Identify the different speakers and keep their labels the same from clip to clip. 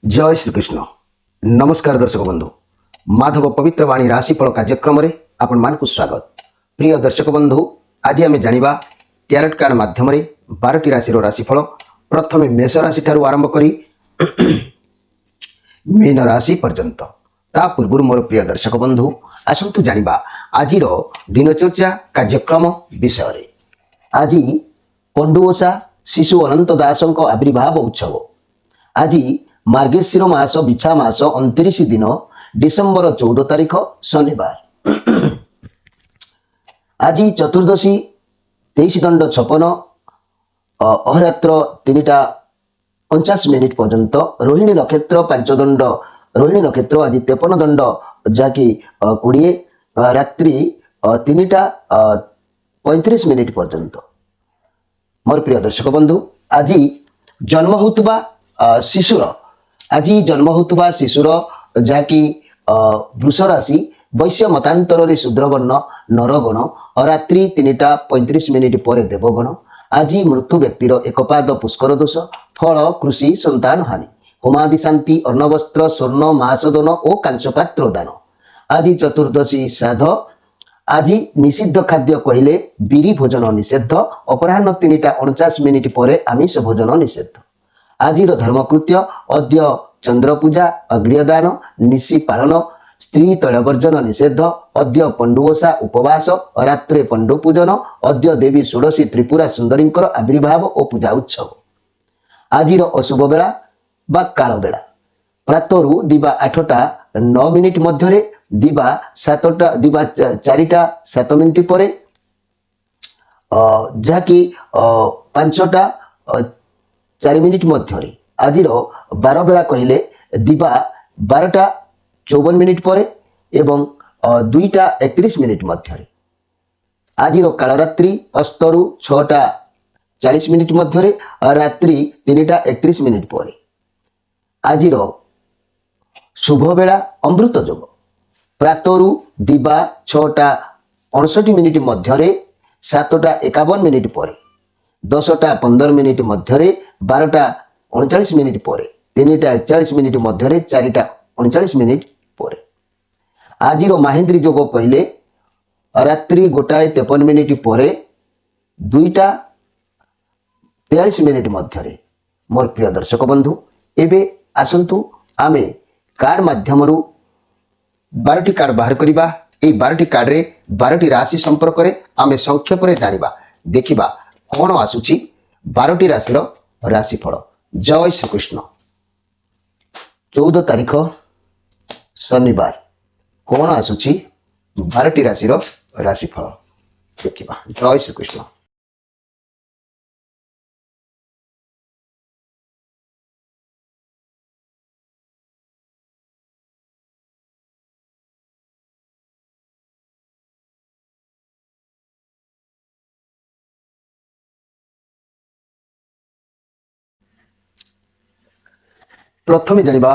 Speaker 1: जय श्रीकृष्ण नमस्कार दर्शक बंधु माधव पवित्र वाणी राशिफल कार्यक्रम में आपण मान स्वागत। प्रिय दर्शक बंधु आज आम जाना टैरोट कार्ड माध्यम 12टी राशि राशिफल प्रथम मेष राशि ठारू आरंभ करी मीन राशि पर्यंत ता पूर्व मोर प्रिय दर्शक बंधु आसतु जाना आज दिनचर्या कार्यक्रम विषय। आज पंडुओषा शिशु अनंत दास आविर्भाव उत्सव। आज मार्गशीर मास बिछा मास 29 दिन डिसेम्बर 14 तारिख शनिवार। आज चतुर्दशी 23 दंड 56 अहरात्र 3टा 49 पर्यंत रोहिणी नक्षत्र 5 दंड रोहिणी नक्षत्र आज 53 दंड जहाँकि 20 रात्रि 3टा 35 पर्यंत। मोर प्रिय दर्शक बंधु आज जन्म होता शिशुर आज जन्म होता शिशुर जहाँकि वृष राशि वैश्य मतांतर शूद्रवर्ण नरगण रात्रि 3टा 35 पर देवगण। आज मृत्यु व्यक्तिर एकपाद पुष्कर दोष फल कृषि संतान हानि होमादि शांति अन्नवस्त्र स्वर्ण महासदन और कांस्यपात्र दान। आज चतुर्दशी श्राद्ध। आज निषिद्ध खाद्य कहले बिरी भोजन निषेध अपराह्न 3टा 49 पर आमिष भोजन निषेध। आज धर्मकृत्य अद्य चंद्र पूजा अग्र्यदान निशी पालन स्त्री तैलवर्जन निषेध अद्य पंडुओषा उपवास रात्रे पंडु पूजन अद्य देवी षोडशी त्रिपुरा सुंदरी आविर्भाव और पूजा उत्सव। आज अशुभ बेला बा काल बेला प्रातरु दिवा 8टा 9 मध्य दिवा 4टा 7 पर जहाँकि 5टा 4 मध्य। आज 12 बेला कहले दिवा 12टा 54 पर एवं 2टा 31 मध्य। आज कालरात्रि अस्तरु 6टा 40 मध्य रात्रि 3टा 31 पर। आज शुभ बेला अमृत जोग प्रातरु दिवा 6टा 59 मध्य 7टा 51 पर 10टा 15 मध्य 12टा 39 पर 3टा 41 मध्य 4टा 39 पर। आज महेन्द्री जोग कहले रात्रि 1टा 53 पर 2टा 43 मध्य। मोर प्रिय दर्शक बंधु एबे आसंतु आमे कार्ड माध्यम 12टी कार्ड बाहर करिबा। ए 12टी कार्ड रे 12टी राशि संपर्क रे आमे संक्षेप रे जानिबा देखिबा कौन आसुची 12टी राशि राशिफल। जय श्रीकृष्ण 14 तारिख शनिवार कौन आसुची 12टी राशि राशिफल देखिबा। जय श्रीकृष्ण। प्रथम जानिबा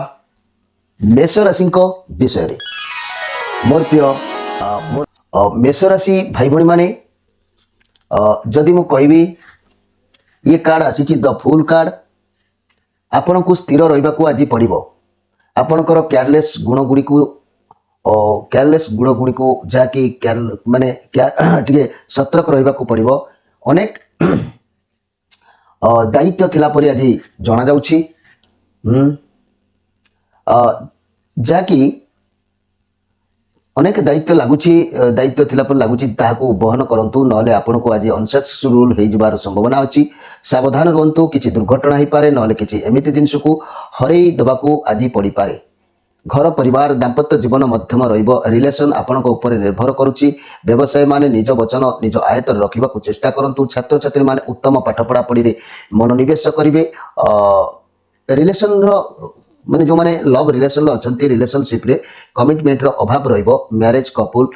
Speaker 1: मेष राशि विषय रे। मोर प्रिय मेष राशि भाई भणी माने जदि मु कहबी ये कार्ड आसी द फुल कार्ड आपन को स्थिर रहिबा को आज पड़िबो। आपनकर केयरलेस गुण गुडी को जाकि माने टिके सतर्क रहिबा को पड़िबो। अनेक दायित्व थिला परि आज जणा जाउछि जहाँकि अनेक दायित्व लगुच दायित्व थिला पर लगुच ताहाको बहन करंतु नले आपन को आज अनसक्सेसफुल हो जबार संभावना अछि। सावधान रहंतु किछि दुर्घटना हो पारे नले किछि एमिति जिनिस को हरई दबाको आज पड़ी पारे। घर परिवार दाम्पत्य जीवन मध्यम रहिबो। रिलेशन आपन को ऊपर निर्भर करूछि। व्यवसाय माने निज वचन निज आयतर रखिबा को चेष्टा करंतु। छात्र छात्री माने उत्तम पाठ पढ़ा पढ़ी रे मनोनिवेश करिवे। रिलेशन माने जो माने लव रिलेशन अच्छी रिलेशनशिप रे कमिटमेंट रो अभाव रहिबो। मैरिज कपल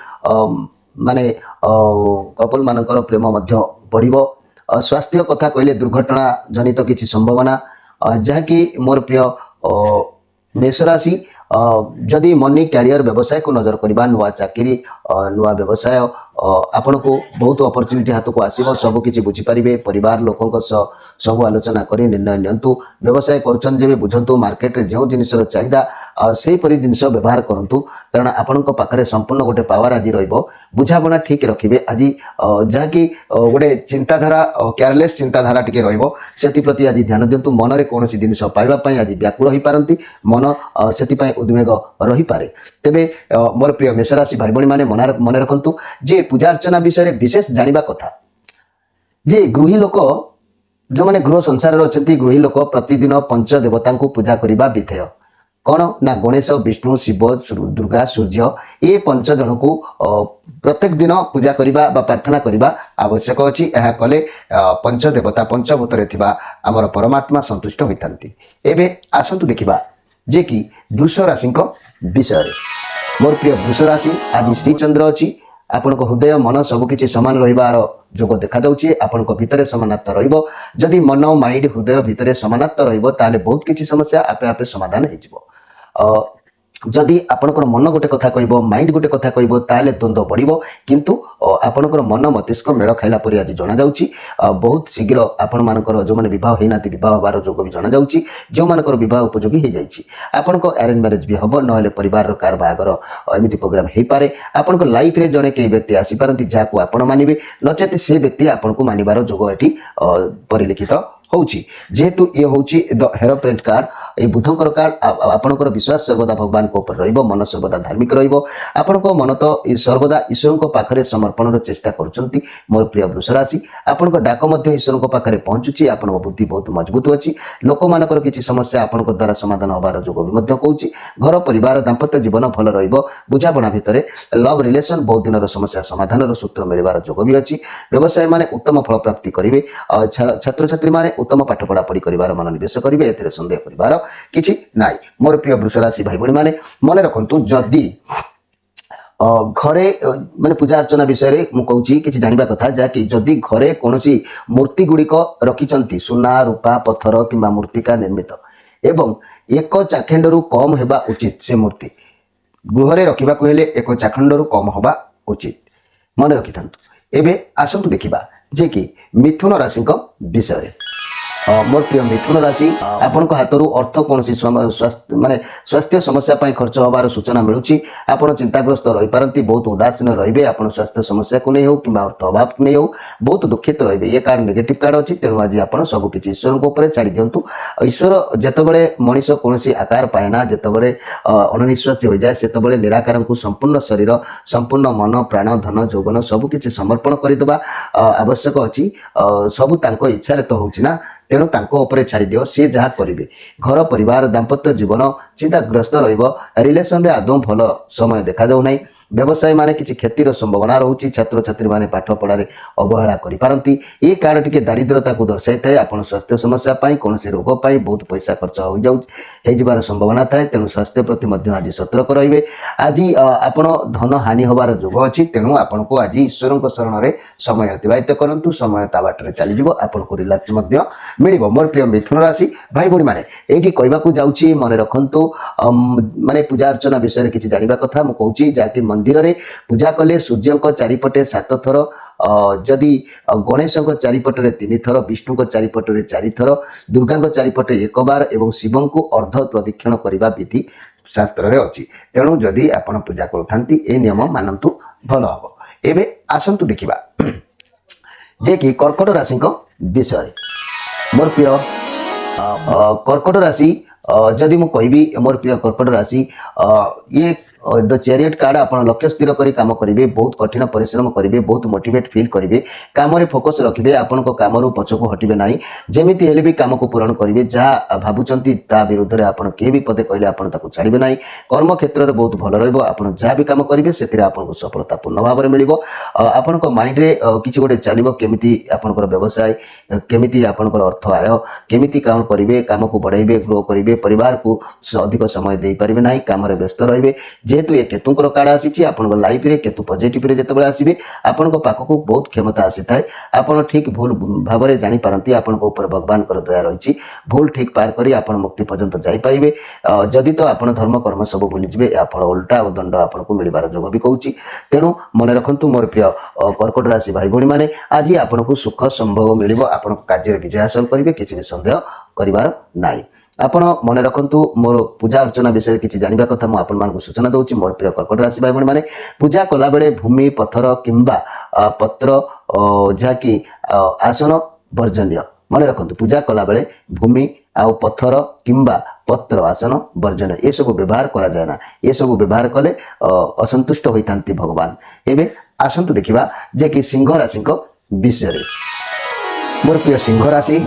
Speaker 1: माने कपल मानकर प्रेम मध्य बढ़िबो। स्वास्थ्य कथा कहले दुर्घटना जनित किछि संभावना जहाँकि मोर प्रिय मेष राशि जदि मनी कैरियर व्यवसाय को नजर करवा नुआ चाकरी नुआ व्यवसाय आपन को बहुत अपॉर्चुनिटी हाथ को आसीबो सब किछि बुझी परिबे परिवार लोकन सब आलोचना करी निर्णय नियंतु व्यवसाय करछन जेबे बुझंतु मार्केट रे जो जिनिसर चाहिदा सेही परि जिनिस व्यवहार करंतु कारण आपन को पाखरे संपूर्ण गोटे पावर आज रहिबो बुझाबना ठीक रखिबे आज जहाँकि गोटे चिंताधारा केयरलेस चिंताधारा टिके रहिबो सेति प्रति आज ध्यान दियंतु मन रे कोनोसी जिनिस पाइबा पई आज व्याकुल होई पारंती मन सेति पई उद्वेग रही पारे तेबे मोर प्रिय मेष राशि भाई भणी माने मन रखंतु जे पूजा अर्चना विषय विशेष जानिबा कथा जे गृही लोक जो माने गृह संसार अच्छी गृही लोक प्रतिदिन पंच देवता को पूजा करने विधेय कौन ना गणेश विष्णु शिव दुर्गा सूर्य ये पंच जन को प्रत्येक दिन पूजा करने प्रार्थना करने आवश्यक अच्छी यह कले पंच देवता पंचभूत आमर परमात्मा संतुष्ट होता एवं आसतु देखा जे कि वृष राशि विषय मोर प्रिय वृष राशि आज श्रीचंद्र अच्छी आपण हृदय मन सबकि सामान रहिबार जोग देखा दउछि आपण भितर समानता रहिबो जदि मन माइंड हृदय भितर समानता रहिबो ताले बहुत किछि समस्या आपे आपे समाधान हो जिवो जदि आपणकर मन गोटे कथा कहब माइंड गोटे कथा कहब ताले द्वंद्व बढ़िबो किंतु आपणकर मन मस्तिष्क मेल खाइला परि आज जणा जाउछि बहुत शीघ्र आपण मानकर जो माने विवाह हेनाति विवाह होबार जोग भी जणा जाउछि जो मानकर विवाह उपयोगी हो जाइछि आपणको अरेंज मैरिज भी हबो नहले परिवार रो कार बागर एमिति प्रोग्राम हे पारे आपणको लाइफ रे जणे के व्यक्ति आसी पारंती जाको आपण मानिबे नचेत से व्यक्ति आपणको मानिबार जोग एठी परिलिखित होउछि जेहेतु ये होउछि द हेरोप्रेंट कार्ड ए बुधंकर कार्ड आपणकर विश्वास सर्वदा भगवान को ऊपर रहिबो मन सर्वदा धार्मिक रहिबो आपणको मन तो सर्वदा ईश्वर को पाखरे समर्पण रो चेष्टा करूछंती मोर प्रिय वृष राशि आपणको डाक मध्ये ईश्वर को पाखरे पहुंचुछि आपणको बुद्धि बहुत मजबूत अछि लोक मानकर किछि समस्या आपणको द्वारा समाधान होबार जोग भी मध्ये कहूछि घर परिवार दाम्पत्य जीवन भल रहिबो बुझाबणा भितरे लव रिलेशन बहुत दिन समस्या समाधान रो सूत्र मिलबार जोग भी अछि व्यवसाय माने उत्तम फल प्राप्ति करिवे छात्र छात्री माने उत्तम पाठ पढ़ा पढ़ी कर मनोनिवेश करेंगे एथिरे संदेह करिवार किछि नाइ मोर प्रिय वृष राशि भाई भणी माने मन रखंतु जदि घरे माने पूजा अर्चना विषय रे मु कहूछि किछि जानिबा कथा जाकि जदि घरे कोनोसी मूर्ति गुड़िक रखिचंती सुना रूपा पत्थर किंबा मूर्तिका निर्मित एवं एक चाखंडरू कम हेबा उचित से मूर्ति गृहरे रखिबाकु हेले एक चाखंडरू कम होबा उचित मन रखिथांतु एबे आसंतु देखिबा जे कि मिथुन राशि विषय मोर प्रिय मिथुन राशि आपण हाथरू अर्थ कौन स्वास्थ्य माने स्वास्थ्य समस्या खर्च होबार सूचना मिलूची आपण चिंताग्रस्त रही पारंती बहुत उदासीन रहिबे आपण स्वास्थ्य समस्या को नहीं हो कि अर्थ अभाव को नहीं हो बहुत दुखित रहिबे ये कार्ड नेगेटिव कार्ड अछि तेणु आज आपण सब किछि ईश्वर को ऊपर छाड़ी दियंतु ईश्वर जेतबेले मनीष कोनसी आकार पाएना जेतबेले अनिश्वासी हो जाए सेतबेले निराकार को संपूर्ण शरीर संपूर्ण मन प्राण धन जोगन सब किछि समर्पण करदेबा आवश्यक अछि सब तांको इच्छा रे तो होछि ना तेणु तांको ऊपर छाड़ी दियो सी जहाँ करेंगे घर परिवार दाम्पत्य जीवन चिंताग्रस्त रिलेशन रे आदौ भल समय देखा जाऊ नहीं व्यवसाय माने किसी क्षतिर संभावना रोचे छात्र छात्री माने पाठ पढ़ारे अवहेला करिपारंती ये कार्ड टिके दारिद्रता को दर्शाई थाए आपण स्वास्थ्य समस्या पाई कोनोसी रोग पाई बहुत पैसा खर्च हो जाउ हे जिबार संभावना थाए तेणु स्वास्थ्य प्रति मध्य आज सतर्क रहिबे आज आपण धन हानि होबार जोग अछि तेणु आपण को आज ईश्वर को शरण रे समय अतिबाहित करंतु समय ता बाटरे चली जिवो आपण को रिलैक्स मध्य मिलिबो मोर प्रिय मिथुन राशि भाई भणी माने एठी कहबाकू जाउची मने रखंतु माने पूजा अर्चना विषय रे किछि जानिबा कथा मु कहूची जाकि मंदिर रे पूजा कले सूर्य चारिपटे 7 थर जदि गणेश चारिपटे 3 थर विष्णु चारिपटे 4 थर दुर्गा चारिपटे 1 बार एवं शिव को अर्ध प्रदक्षिण करने विधि शास्त्र रे अछि तेणु जदि आपण पूजा करथांती ए नियम मानंतु भल हबो एबे आसंतु देखिबा जे कि कर्कट राशि विषय मोर प्रिय कर्कट राशि जदि मु कहबी मोर प्रिय कर्कट राशि ये द चैरियट कार्ड आपण लक्ष्य स्थिर करी काम करिवे बहुत कठिन परिश्रम करिवे बहुत मोटिवेट फील करिवे काम रे फोकस रखिवे आपण को काम रो पछको हटिबे नाही जेमिति हेले भी काम को पूर्ण करिवे जहा भाबुचंती ता विरुद्ध रे आपण के भी पदे कहले आपण ताको छाड़िबे नाही कर्म क्षेत्र रे बहुत भल रहइबो आपण जहा भी काम करिवे सेतिरे आपण को सफलता पूर्ण भाव रे मिलिबो आपण को माइंड रे किछि गोटे चलिबो केमिति आपण को व्यवसाय केमिति आपण को अर्थ आय केमिति काम करिवे काम को बढ़ाइबे ग्रो करिवे परिवार को अधिक समय दे परिबे नाही काम रे व्यस्त रहिबे जेहेतु ये केतुंकर कार्ड आसी आपन लाइफ रे केतु पॉजिटिव रे जेतेबेले आसीबे आपन पाखक बहुत क्षमता आसी थाए आपन ठीक भूल भाव में जानी पारंती आपन ऊपर भगवान कर दया रही भूल ठीक पार करी आपन मुक्ति पर्यंत जाई पारिबे जदि तो आपन धर्म कर्म सब भूली जिवे या फल उल्टा और दंड आपन को मिलबार जोग भी कहूची तेणु मन रखंतु मोर प्रिय कर्कट राशि भाई भणी माने आज आपन को सुख संभव मिलिबो आपन कार्य विजय हासिल करिवे किछि भी संदेह करिवार नाही आपण मन रखंतु मोर पूजा अर्चना विषय किसी जानवा कथा मुझे आपण सूचना दूसरी मोर प्रिय कर्कट राशि भाई मैंने पूजा कला बेले भूमि पत्थर किंबा पत्र जहाँकि आसन वर्जनीय मन रखंतु पूजा कला बेले भूमि आउ पत्थर किंबा पत्र आसन वर्जन ये सब व्यवहार करा जाए ना ये सब व्यवहार कले असंतुष्ट होता भगवान एवं आसतु देखा जे कि सिंह राशि विषय मोर प्रिय सिंह राशि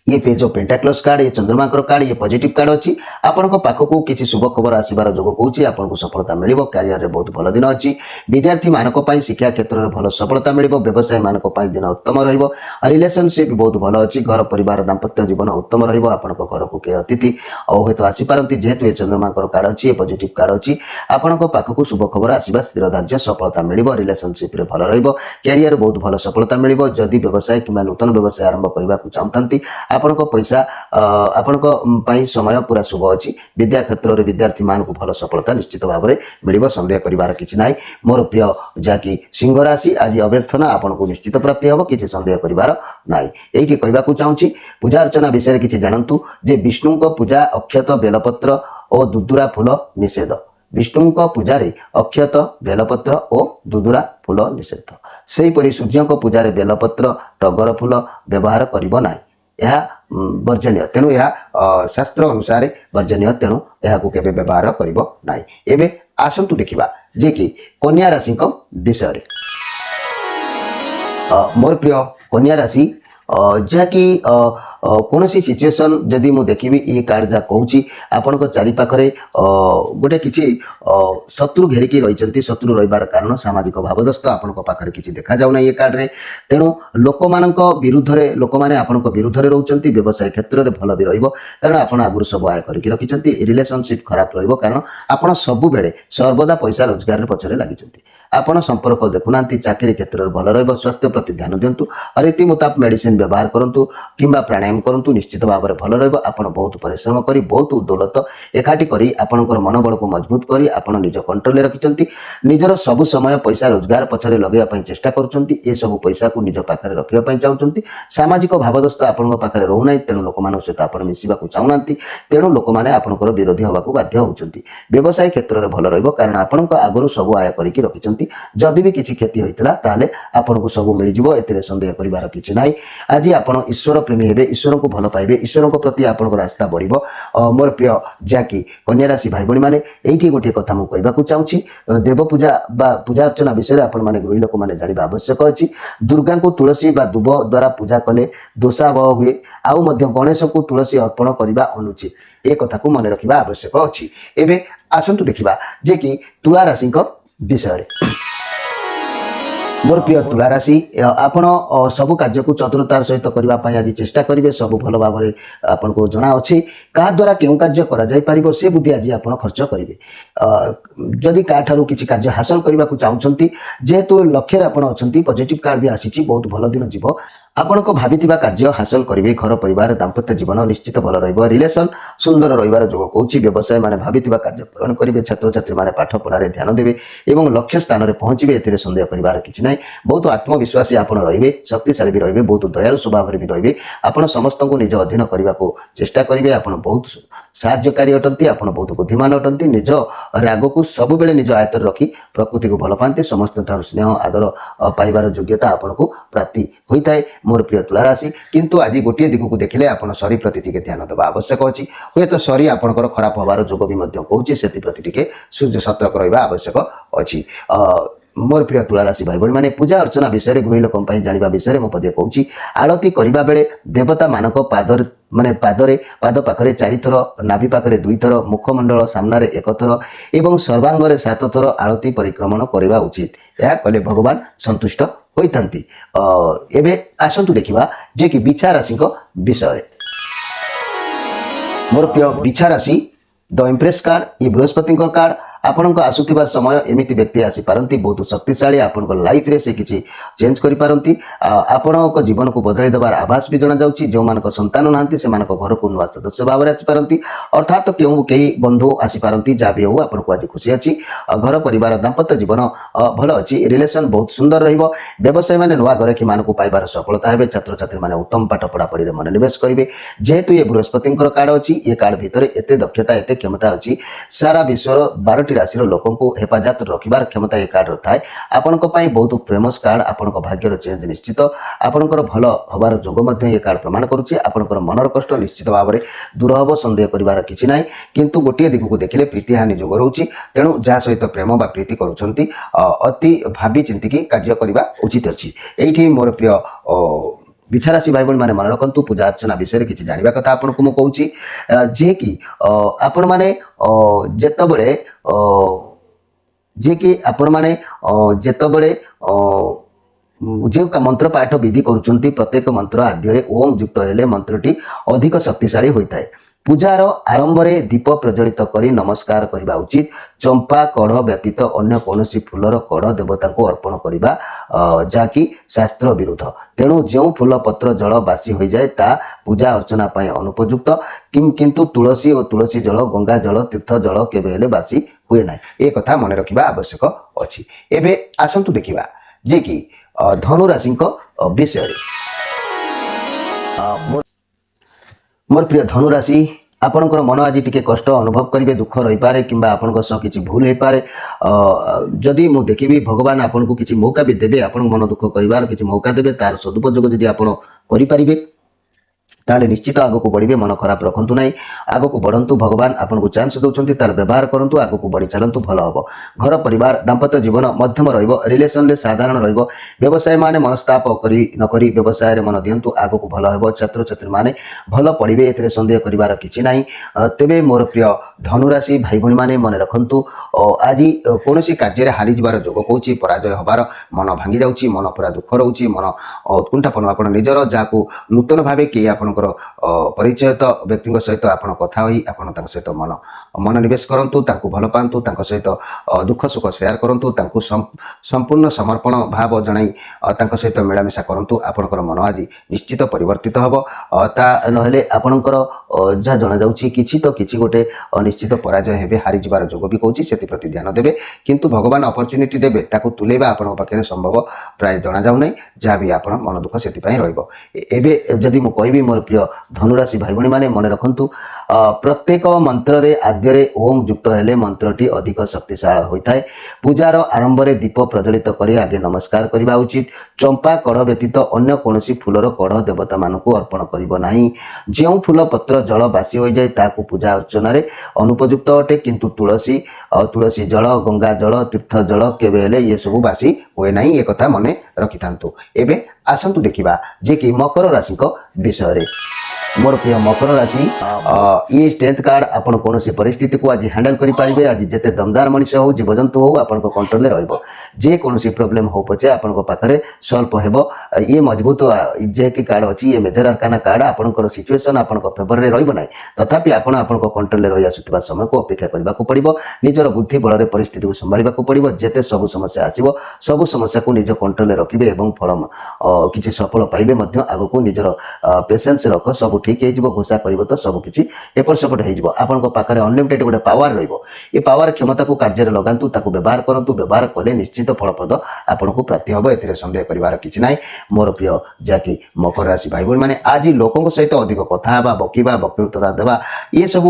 Speaker 1: ये पेज ऑफ पेंटाक्लस कार्ड ये चंद्रमा कार्ड ये पॉजिटिव कार्ड अच्छी आपण पाखक किसी शुभ खबर आसबार जोग कौची आपको सफलता मिल क्यारियर रे बहुत भल दिन अच्छी विद्यार्थी मानक शिक्षा क्षेत्र में भल सफलता मिल व्यवसायी मानक दिन उत्तम रिलेशनशिप बहुत भल अच्छी घर परिवार दाम्पत्य जीवन उत्तम रहा घर को किए अतिथि हूँ आसीपारती जेहेतु ये चंद्रमा कार्ड अच्छी ये पॉजिटिव कार्ड अच्छी आपण पाखक शुभ खबर आसवा स्थिर धार्य सफलता मिल रिलेशनशिप रे भल क्यारियर बहुत भल सफलता मिल जदि व्यवसाय कि नूतन व्यवसाय आरंभ करने को चाहती आपण पैसा आपण समय पूरा शुभ अच्छी विद्या क्षेत्र में विद्यार्थी मान को भल सफलता निश्चित भाव में मिल संदेह करार कि ना मोर प्रिय जहाँकि सिंह राशि आज अभ्यर्थना आपन को निश्चित प्राप्ति हम किसी संदेह करार ना ये कहूँ चाहूँगी पूजा अर्चना विषय किसी जानतु जे विष्णु पूजा अक्षत बेलपत्र और दुदुरा फूल निषेध विष्णु पूजा अक्षत बेलपत्र और दुदुरा फूल निषेध से हीपरि सूर्य पूजा बेलपत्र टगर फूल व्यवहार करिबो नाही यह वर्जनीय तेणु यह शास्त्र अनुसार वर्जनीय तेणु यह केवे व्यवहार करिबो नाही एबे आसंतु देखिबा जे कि कन्या राशि विषय मोर प्रिय कन्या राशि जहाँकि कौन सी सिचुएशन जदि मु देखी ये कार्ड जहाँ कहूँ आपण चारिपाखे गोटे किसी शत्रु घेरिकी रही शत्रु रही कारण सामाजिक भावदस्त आपण पाखे किसी देखा जाऊना ये कार्ड रे तेणु लोक मान विरुद्ध लोक मैंने आपण विरुद्ध रोच व्यवसाय क्षेत्र में भल भी कारण आप आगुरी सब आय करके रखिंट रिलेशनशिप खराब कारण आपड़ सब बेले सर्वदा पैसा रोजगार पछरे लगी आपण संपर्क देखुना चाकरी क्षेत्र में भल रहा स्वास्थ्य प्रति ध्यान दिंतु रीति मुताबिक मेडिसिन व्यवहार करूँ कि प्राणायाम करूँ निश्चित भाव में भल रहा आप बहुत परिश्रम कर बहुत दौलत एकाठी कर आपंकर मनोबल को मजबूत कर आप निज कंट्रोल रखिंट निजर सबु समय पैसा रोजगार पछरे लगे चेष्टा कर सब पैसा को निज पाखे रखापी चाहते सामाजिक भावदस्त आपण पाखे रोना तेणु लोक सहित आप मिसवा चाहूना तेणु लोक मैंने आपंकर विरोधी होगा बाध्य होती व्यवसाय क्षेत्र में भल रहा कारण आपण आगुरी सब आय करके रखिंट जदि भी किसी क्षति होता है आपन को सब मिल जाए सन्देह करार कि ना आज आप ईश्वर प्रेमी हे ईश्वर को भल पाइबे ईश्वर प्रति आपंकर आस्था बढ़ मोर प्रिय जहाँकि कन्या राशि भाई भाई मैंने ये गोटे कथा मुझे कहूँ चाहूँगी देव पूजा पूजा अर्चना विषय में आपण गृही लोक मैंने जानवा आवश्यक अच्छी दुर्गा को तुलसी दुब द्वारा पूजा कले दोषावह हुए आउ गणेश को तुलसी अर्पण करने अनुचित ये कथा को मन रखा आवश्यक अच्छी एवं आसतु देखा जे कि तुला राशि विषय मोर प्रिय तुला राशि आपण सबु कार्य को चतुरतार सहित करने आज चेष्टा करेंगे सब भल भाव में आपन को जना अच्छे क्या द्वारा क्यों कार्य कर से बुद्धि आज आप खर्च करेंगे जदि क्या किसी कार्य हासिल करने को चाहते जेहेतु लक्ष्य आप पॉजिटिव कार्ड भी आसी बहुत भल दिन जीव आपण को भावी कार्य हासिल करेंगे घर परिवार दाम्पत्य जीवन निश्चित भल रिलेशन सुंदर रही जो कौच व्यवसाय मैंने भावी कार्य पूरण करेंगे छात्र छात्री मैंने पाठ पढ़ारे ध्यान देवे और लक्ष्य स्थान में पहुँचे ए सन्देह करार कि ना बहुत आत्मविश्वासी आप रे शक्तिशाली भी रे बहुत दयालु स्वभाव भी रे आप समस्त को निज अधीन करने को चेष्टा करेंगे आप बहुत साहाय्यकारी अटंती आप बहुत बुद्धिमान अटंती निज राग को सब बेले निज आयत रखी प्रकृति को भल पाते समस्त स्नेह आदर पाइबार योग्यता आपन को प्राप्ति होता है मोर प्रिय तुला राशि किंतु आज गोटे दिग को देखिले आप शरीर प्रति टिके ध्यान देवा आवश्यक अच्छी हे तो शरीर आपंकर खराब होबार जोग भी कहूँ से प्रति टिके सतर्क रहा आवश्यक अच्छी मोर प्रिय तुला राशि भाई भाई मैंने पूजा अर्चना विषय गृह लोक जानवा विषय मो पदे कहूँ आरती करने बेले देवता मानक पादर माने पादरे पाद पाखरे 4 थर नाभि पाखरे 2 थर मुखमंडल सामने 1 थर एवं सर्वांगरे 7 थर आरती परिक्रमण करवा उचित यह कले भगवान संतुष्ट होता एवं आसतु देखा जे कि बिछा राशि विषय मोर प्रिय बिछा राशि द इम्प्रेस कार्ड ये बृहस्पति कार्ड ଆପଣଙ୍କ ଆସୁଥିବା ସମୟ ଏମିତି ବ୍ୟକ୍ତି ଆସିପାରନ୍ତି ବହୁତ ଶକ୍ତିଶାଳୀ ଆପଣଙ୍କ ଲାଇଫରେ ସେ କିଛି ଚେଞ୍ଜ କରିପାରନ୍ତି ଆପଣଙ୍କ ଜୀବନକୁ ବଦଳାଇ ଦେବାର ଆଭାସ ବି ଜଣାଯାଉଛି ଯେଉଁମାନଙ୍କ ସନ୍ତାନ ନାହାନ୍ତି ସେମାନଙ୍କ ଘରକୁ ନୂଆ ସଦସ୍ୟ ଭାବରେ ଆସିପାରନ୍ତି ଅର୍ଥାତ୍ କେହି ବନ୍ଧୁ ଆସିପାରନ୍ତି ଯାହା ବି ହେଉ ଆପଣଙ୍କୁ ଆଜି ଖୁସି ଅଛି ଘର ପରିବାର ଦାମ୍ପତ୍ୟ ଜୀବନ ଭଲ ଅଛି ରିଲେସନ ବହୁତ ସୁନ୍ଦର ରହିବ ବ୍ୟବସାୟୀ ମାନେ ନୂଆ ଗରାଖୀମାନଙ୍କୁ ପାଇବାର ସଫଳତା ହେବେ ଛାତ୍ରଛାତ୍ରୀମାନେ ଉତ୍ତମ ପାଠ ପଢ଼ାପଢ଼ିରେ ମନୋନିବେଶ କରିବେ ଯେହେତୁ ଏ ବୃହସ୍ପତିଙ୍କର କାର୍ଡ ଅଛି ଏ କାର୍ଡ ଭିତରେ ଏତେ ଦକ୍ଷତା ଏତେ କ୍ଷମତା ଅଛି ସାରା ବିଶ୍ୱର 12ଟି ରାଶିର ଲୋକଙ୍କୁ ହେଫାଜତ ରଖିବାର କ୍ଷମତା ଏ କାର୍ଡର ଥାଏ ଆପଣଙ୍କ ପାଇଁ ବହୁତ ଫେମସ୍ କାର୍ଡ ଆପଣଙ୍କ ଭାଗ୍ୟର ଚେଞ୍ଜ ନିଶ୍ଚିତ ଆପଣଙ୍କର ଭଲ ହେବାର ଯୋଗ ମଧ୍ୟ ଏ କାର୍ଡ ପ୍ରମାଣ କରୁଛି ଆପଣଙ୍କର ମନର କଷ୍ଟ ନିଶ୍ଚିତ ଭାବରେ ଦୂର ହେବ ସନ୍ଦେହ କରିବାର କିଛି ନାହିଁ କିନ୍ତୁ ଗୋଟିଏ ଦିଗକୁ ଦେଖିଲେ ପ୍ରୀତିହାନି ଯୋଗ ରହୁଛି ତେଣୁ ଯାହା ସହିତ ପ୍ରେମ ବା ପ୍ରୀତି କରୁଛନ୍ତି ଅତି ଭାବି ଚିନ୍ତିକି କାର୍ଯ୍ୟ କରିବା ଉଚିତ ଅଛି ଏଇଠି ମୋର ପ୍ରିୟ ବିଛାରାଶି ଭାଇ ଭଉଣୀ ମାନେ ମନେ ରଖନ୍ତୁ ପୂଜା ଅର୍ଚ୍ଚନା ବିଷୟରେ କିଛି ଜାଣିବା କଥା ଆପଣଙ୍କୁ ମୁଁ କହୁଛି ଯିଏକି ଆପଣମାନେ ଯେତେବେଳେ ଆପଣମାନେ ଯେତେବେଳେ ଯେଉଁ ମନ୍ତ୍ର ପାଠ ବିଧି କରୁଛନ୍ତି ପ୍ରତ୍ୟେକ ମନ୍ତ୍ର ଆଦ୍ୟରେ ଓମ୍ ଯୁକ୍ତ ହେଲେ ମନ୍ତ୍ରଟି ଅଧିକ ଶକ୍ତିଶାଳୀ ହୋଇଥାଏ ପୂଜାର ଆରମ୍ଭରେ ଦୀପ ପ୍ରଜ୍ୱଳିତ କରି ନମସ୍କାର କରିବା ଉଚିତ ଚମ୍ପା କଢ଼ ବ୍ୟତୀତ ଅନ୍ୟ କୌଣସି ଫୁଲର କଢ଼ ଦେବତାଙ୍କୁ ଅର୍ପଣ କରିବା ଯାହାକି ଶାସ୍ତ୍ର ବିରୁଦ୍ଧ ତେଣୁ ଯେଉଁ ଫୁଲ ପତ୍ର ଜଳ ବାସି ହୋଇଯାଏ ତାହା ପୂଜା ଅର୍ଚ୍ଚନା ପାଇଁ ଅନୁପଯୁକ୍ତ କିନ୍ତୁ ତୁଳସୀ ଓ ତୁଳସୀ ଜଳ ଗଙ୍ଗା ଜଳ ତୀର୍ଥ ଜଳ କେବେ ହେଲେ ବାସି ହୁଏ ନାହିଁ ଏ କଥା ମନେ ରଖିବା ଆବଶ୍ୟକ ଅଛି ଏବେ ଆସନ୍ତୁ ଦେଖିବା ଯେ କି ଧନୁ ରାଶିଙ୍କ ବିଷୟରେ मोर प्रिय धनु राशि आपणकर मन आज टी कष्ट अनुभव करेंगे दुख रही पारे कि किसी भूल हो पारे जदि मु देखी भगवान आपन को किसी मौका भी देवे आप मन दुख कर किसी मौका देवे तार सदुपयोग जदि आप करें ताले निश्चित आगक बढ़े मन खराब रखु ना आगक बढ़ंतु भगवान आपको चांस दौरान तार व्यवहार करूँ आगक बढ़ी चलतु भल हम घर परिवार दाम्पत्य जीवन मध्यम रिलेसन में साधारण व्यवसाय माने मनस्ताप नक व्यवसाय मन दिंतु आगक भल हम छात्र छात्री मैंने भल पढ़े ए सन्देह करार कि ना तेरे मोर प्रिय धनुराशि भाई भाई मैंने मन रखु आज कौन कार्य हारी जबार जोग कौच पराजय हबार मन भांगी जाऊँगी मन पूरा दुख रोचे मन उत्कुंठापन आप निजर जहाँ नूतन भाव किए आप परिचयत व्यक्ति सहित आप कथा सहित मन मनोनिवेश करूँ भल पातु सहित दुख सुख सेयार करूँ संपूर्ण समर्पण भाव जन सहित मिलामिशा करूँ आपणकर मन आज निश्चित परिवर्तित हम ता नहले आपणकर जहाँ जना जाऊँगी किसी तो किसी गोटे निश्चित पराजय हेबे हारी जबार जोग भी कौच से प्रति ध्यान देवे किंतु भगवान अपॉर्चुनिटी देवे ताकू तुलेबा आपण पाखे संभव प्राय जना जाऊ ना जहाँ भी आप मन दुख से रही कहबी मोर प्रिय धनुराशि भाई भाई मैंने मन रखु प्रत्येक मंत्र आद्य ओम युक्त हेले मंत्रटी अधिक शक्तिशाली होता है पूजार आरंभ में दीप प्रज्वलित कर आगे नमस्कार करने उचित चंपा कढ़ व्यतीत अन्य कौन फूलर कढ़ देवता मानक अर्पण करना जो फूल पत्र जल बासी हो जाए ताकू पूजा अर्चन अनुपयुक्त अटे किंतु तुलसी तुलसी जल गंगा जल तीर्थ जल केवे ये सब बासी हुए ना ये कथा मन रखि था एवं आसतु देखा जे कि मकर राशि विषय मोर प्रिय मकर राशि ये स्ट्रेंथ कार्ड आपन कौन परिस्थिति को आज हैंडल करेंगे आज जिते दमदार मनीष हो जीवजंतु हो आप कंट्रोल रे कौन प्रोब्लेम हो पचे आपण पाखे सल्व हो ये मजबूत जे कि कार्ड अच्छी ये मेजर आर्काना कार्ड आपंकर सिचुएसन आप फेवर में रही तथापि आपण कंट्रोल रही आसुवा समय को अपेक्षा करने को पड़ो निजर बुद्धि बल परिस्थिति को संभाल पड़ो जिते सब समस्या आसो सब समस्या को निज कंट्रोल में रखिए फल किसी सफल पाइबे आग को निजर पेसेंस रख सब ठीक हो घोषा कर तो सबकि एपट सेपट होपाखे अनलिमिटेड गोटे पावर रे पावर क्षमता को कार्य लगातु व्यवहार करूँ व्यवहार कले निश्चित फलप्रद आपको प्राप्ति हम ए सन्देह करार कि ना मोर प्रिय जहाँकि मकर राशि भाई भाई मैंने आज लोकों सहित अधिक कथा बकवा वक्तृता देवा ये सब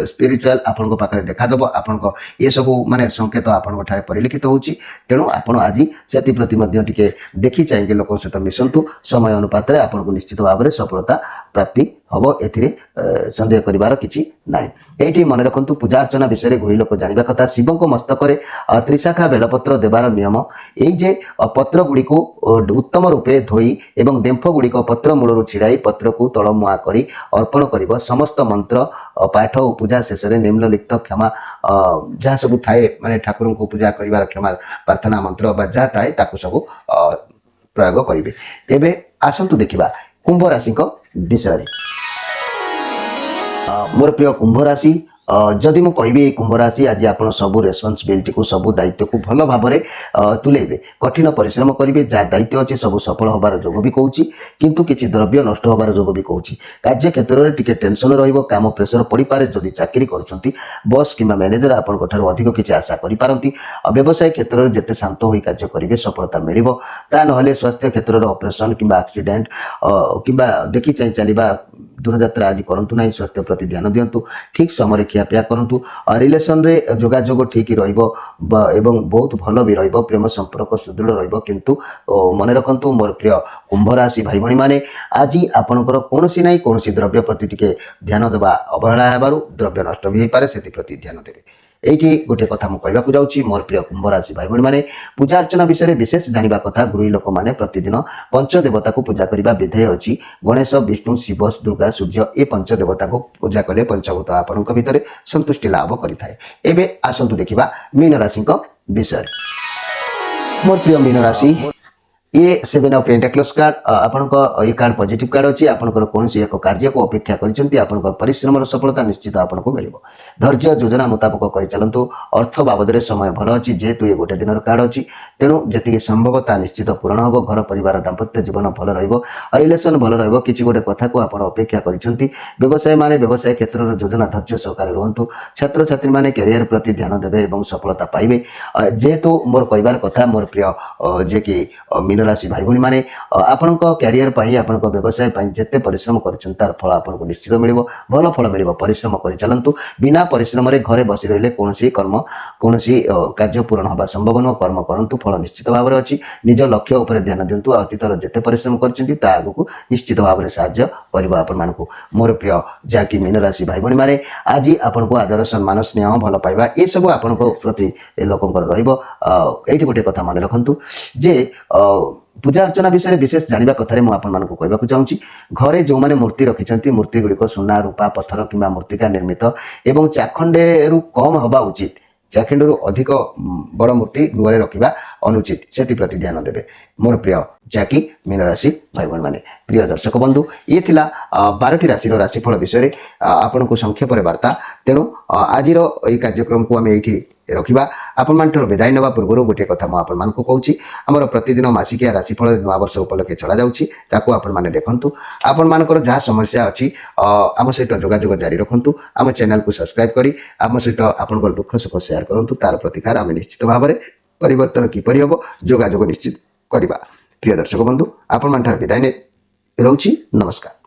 Speaker 1: स्पिरिचुआल आपण पाखे देखादेव आपण ये सब माने संकेत आपण परिलक्षित होची तेणु आपण आज से प्रति टे देखी चाहिए लोक सहित मिशंतु समय अनुपात आपको निश्चित भाव में सफलता प्राप्ति हम ए सन्देह करार कि ना ये मन रखु पूजा अर्चना विषय गुड़ी लोक जानवा कथा शिव को मस्तक त्रिशाखा बेलपत्र देवार नियम ये पत्र गुड़ी को उत्तम रूपे धोई एवं डेम्फ गुड़िक पत्र मूल छिड़ाई पत्र को तलमुआ कर अर्पण कर समस्त मंत्र पाठ और पूजा शेष में निम्नलिखित क्षमा जहाँ सब थाए माने ठाकुर को पूजा कर क्षमा प्रार्थना मंत्र जहाँ थाए सब प्रयोग करेंगे एवं आसतु देखा कुंभ राशि विषय मोर प्रिय कुंभ राशि जदि मु कहबी कुंभ राशि आज आप सब रेस्पॉन्सिबिलिटी को सब दायित्व को भल भाव में तुलेबे कठिन परिश्रम करेंगे जहाँ दायित्व अच्छे सब सफल होबार जोग भी कहूँ किंतु किसी द्रव्य नष्ट होबार जोग भी कहूँ कार्य क्षेत्र में टिके टेंशन रहिबो काम प्रेसर पड़ी पारे जदि चाकरी करुँच बस कि मैनेजर आपंठ अधिक किसी आशा करिपारंती व्यवसाय क्षेत्र में जिते शांत होई कार्य करेंगे सफलता मिलिबो ता नहले स्वास्थ्य क्षेत्र में ऑपरेशन किंबा एक्सीडेंट किंबा देखि चाहि चलिबा दूरयात्रा आज करंतु नाही स्वास्थ्य प्रति ध्यान दियंतु ठीक समय खियापिया करंतु रिलेशन रे जोगाजोग ठीक रहिबो एवं बहुत भल भी रहिबो प्रेम संपर्क सुदृढ़ रहिबो किंतु मन रखंतु मोर प्रिय कुंभ राशि भाई भणी माने आज आपनकर कोनोसी नाही कोनोसी द्रव्य प्रति टिके ध्यान देबा अवहेला हेबारु द्रव्य नष्ट भी होई पारे सेति प्रति ध्यान देबे एठी गोटे कथा मु कहबाकू जाउची मोर प्रिय कुंभ राशि भाई भणी माने पूजा अर्चना विषय विशेष जानिबा कथा गृही लोक माने प्रतिदिन पंच देवता को पूजा करिबा विधेय अछि गणेश विष्णु शिव दुर्गा सूर्य ए पंच देवता को पूजा कले पंचभूत आपनक भितरे संतुष्टि लाभ करिथाय एबे आसंतु देखिबा मीन राशि विषय मोर प्रिय मीन राशि ये 7 ऑफ पेंटाक्लस कार्ड आपनक ये कार्ड पॉजिटिव कार्ड अछि आपनकर कोनसी एक कार्य को अपेक्षा करिसंती आपनकर परिश्रम सफलता निश्चित आपनको मिलिबो धैर्य योजना मुताबिक करि चलंतु अर्थ बाबद रे समय भल अछि जेतु ये गोटे दिनर कार्ड अछि तेनु जति संभवता निश्चित पूर्ण होबो घर परिवार दाम्पत्य जीवन भल रहइबो रिलेशन भल रहइबो किछि गोटे कथा को आपण अपेक्षा करिसंती व्यवसाय माने व्यवसाय क्षेत्र रो योजना धैर्य सहकार रहंतु छात्र छात्री माने करियर प्रति ध्यान देबे एवं सफलता पाइबे जेतु मोर कहिबार कथा मोर प्रिय जे कि मीन राशि भाई भणी माने आपनक करियर पाई आपनक व्यवसाय पाई जते परिश्रम करिसन तार फल आपनको निश्चित मिलिबो भल फल मिलिबो परिश्रम करि चलंतु बिना परिश्रम रे घरे बसी रहिले कोनोसी कर्म कोनोसी कार्य पूर्ण होबा संभव न कर्म करंतु फल निश्चित भाव रे अछि निज लक्ष्य ऊपर ध्यान दियंतु अतीतर जते परिश्रम करचंती ता आगु निश्चित भाव रे सहाय्य करबा आपन मानको मोर प्रिय जाकी मीन राशि भाई भणी माने आज आपनको आदर सम्मान स्नेह भल पाइबा ए सब आपनको प्रति लोकंकर रहइबो एठी गोटे कथा माने रखंतु जे पूजा अर्चना विषय विशेष जानिबा कथारे मु आपन मानको कहबाकू चाहूची घरे जो माने मूर्ति रखिचंती मूर्ति गुड़िक सुना रूपा पत्थर किंबा मूर्तिका निर्मित एवं चाखंडे रु कम हबा उचित चाखंडे रु अधिक बड़ मूर्ति गृह रखिबा अनुचित सेति प्रति ध्यान देबे मोर प्रिय जाकी मीन राशि भाई बहन माने प्रिय दर्शक बंधु ये थिला 12टी राशि रो राशिफल विषय आपन को संक्षेप रे वार्ता तेनु आज रो ए कार्यक्रम को हम एठी रखिबा आपण मानठर विदाय नेबा पूर्व गोटे कथा मु आपण मानको कहूची हमर प्रतिदिन मासिकिया राशिफल नवा वर्ष उपलक्षे चला जाउची ताको आपण माने देखंतु आपण मानकर जहा समस्या अछि आम सहित जोगाजोग जारी रखंतु आम चैनल को सब्सक्राइब करी आम सहित आपनकर दुख सुख शेयर करंतु तार प्रतिकार आम निश्चित भाव में परिवर्तन किपरि हबो जोगाजोग निश्चित करिबा प्रिय दर्शक बंधु आपण मानठर विदाय ने रहउची नमस्कार।